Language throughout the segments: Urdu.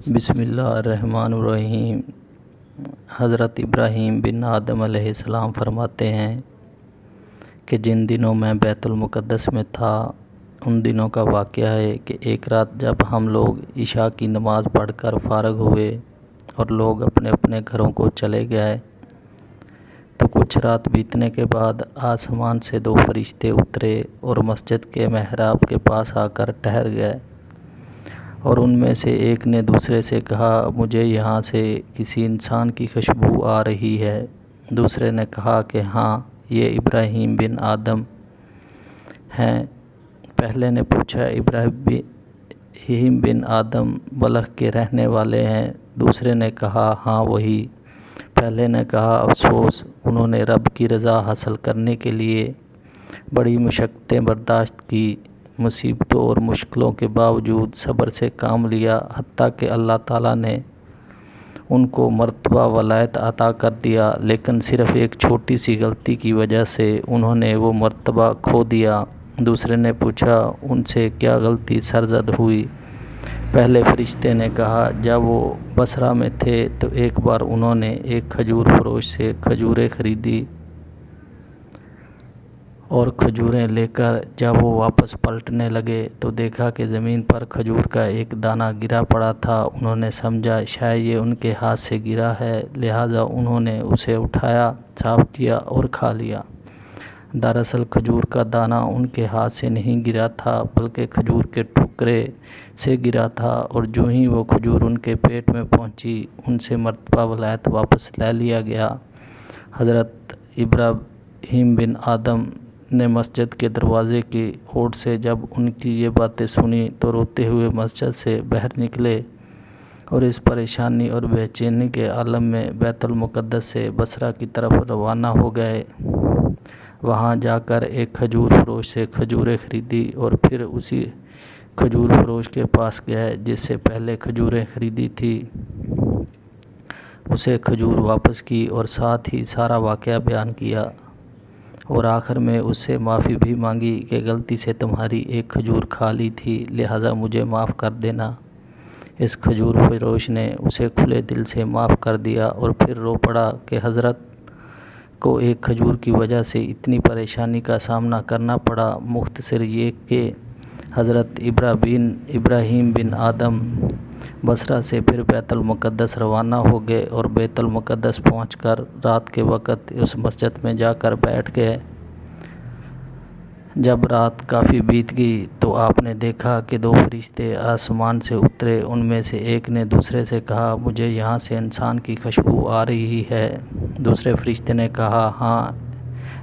بسم اللہ الرحمن الرحیم۔ حضرت ابراہیم بن آدم علیہ السلام فرماتے ہیں کہ جن دنوں میں بیت المقدس میں تھا ان دنوں کا واقعہ ہے کہ ایک رات جب ہم لوگ عشاء کی نماز پڑھ کر فارغ ہوئے اور لوگ اپنے اپنے گھروں کو چلے گئے تو کچھ رات بیتنے کے بعد آسمان سے 2 فرشتے اترے اور مسجد کے محراب کے پاس آ کر ٹھہر گئے، اور ان میں سے ایک نے دوسرے سے کہا، مجھے یہاں سے کسی انسان کی خوشبو آ رہی ہے۔ دوسرے نے کہا کہ ہاں، یہ ابراہیم بن آدم ہیں۔ پہلے نے پوچھا، ابراہیم بن آدم بلخ کے رہنے والے ہیں؟ دوسرے نے کہا، ہاں وہی۔ پہلے نے کہا، افسوس، انہوں نے رب کی رضا حاصل کرنے کے لیے بڑی مشقتیں برداشت کی، مصیبتوں اور مشکلوں کے باوجود صبر سے کام لیا، حتیٰ کہ اللہ تعالیٰ نے ان کو مرتبہ ولایت عطا کر دیا، لیکن صرف ایک چھوٹی سی غلطی کی وجہ سے انہوں نے وہ مرتبہ کھو دیا۔ دوسرے نے پوچھا، ان سے کیا غلطی سرزد ہوئی؟ پہلے فرشتے نے کہا، جب وہ بصرہ میں تھے تو ایک بار انہوں نے ایک کھجور فروش سے کھجوریں خریدی، اور کھجوریں لے کر جب وہ واپس پلٹنے لگے تو دیکھا کہ زمین پر کھجور کا ایک دانہ گرا پڑا تھا۔ انہوں نے سمجھا شاید یہ ان کے ہاتھ سے گرا ہے، لہٰذا انہوں نے اسے اٹھایا، صاف کیا اور کھا لیا۔ دراصل کھجور کا دانہ ان کے ہاتھ سے نہیں گرا تھا بلکہ کھجور کے ٹکڑے سے گرا تھا، اور جو ہی وہ کھجور ان کے پیٹ میں پہنچی ان سے مرتبہ ولایت واپس لے لیا گیا۔ حضرت ابراہیم بن آدم نے مسجد کے دروازے کی اوٹ سے جب ان کی یہ باتیں سنی تو روتے ہوئے مسجد سے باہر نکلے اور اس پریشانی اور بے چینی کے عالم میں بیت المقدس سے بصرہ کی طرف روانہ ہو گئے۔ وہاں جا کر ایک کھجور فروش سے کھجوریں خریدی اور پھر اسی کھجور فروش کے پاس گئے جس سے پہلے کھجوریں خریدی تھی، اسے کھجور واپس کی اور ساتھ ہی سارا واقعہ بیان کیا، اور آخر میں اس سے معافی بھی مانگی کہ غلطی سے تمہاری ایک کھجور کھا لی تھی، لہٰذا مجھے معاف کر دینا۔ اس کھجور فروش نے اسے کھلے دل سے معاف کر دیا اور پھر رو پڑا کہ حضرت کو ایک کھجور کی وجہ سے اتنی پریشانی کا سامنا کرنا پڑا۔ مختصر یہ کہ حضرت ابراہیم بن آدم بصرہ سے پھر بیت المقدس روانہ ہو گئے اور بیت المقدس پہنچ کر رات کے وقت اس مسجد میں جا کر بیٹھ گئے۔ جب رات کافی بیت گئی تو آپ نے دیکھا کہ 2 فرشتے آسمان سے اترے۔ ان میں سے ایک نے دوسرے سے کہا، مجھے یہاں سے انسان کی خوشبو آ رہی ہے۔ دوسرے فرشتے نے کہا، ہاں،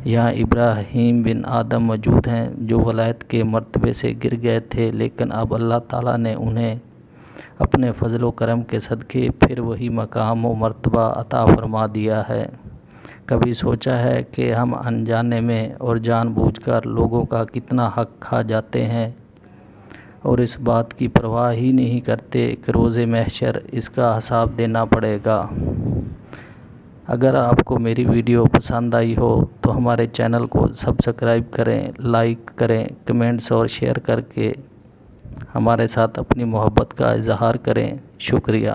یہاں ابراہیم بن آدم موجود ہیں جو ولایت کے مرتبے سے گر گئے تھے، لیکن اب اللہ تعالیٰ نے انہیں اپنے فضل و کرم کے صدقے پھر وہی مقام و مرتبہ عطا فرما دیا ہے۔ کبھی سوچا ہے کہ ہم انجانے میں اور جان بوجھ کر لوگوں کا کتنا حق کھا جاتے ہیں اور اس بات کی پرواہ ہی نہیں کرتے کہ روز محشر اس کا حساب دینا پڑے گا؟ اگر آپ کو میری ویڈیو پسند آئی ہو تو ہمارے چینل کو سبسکرائب کریں، لائک کریں، کمنٹس اور شیئر کر کے ہمارے ساتھ اپنی محبت کا اظہار کریں۔ شکریہ۔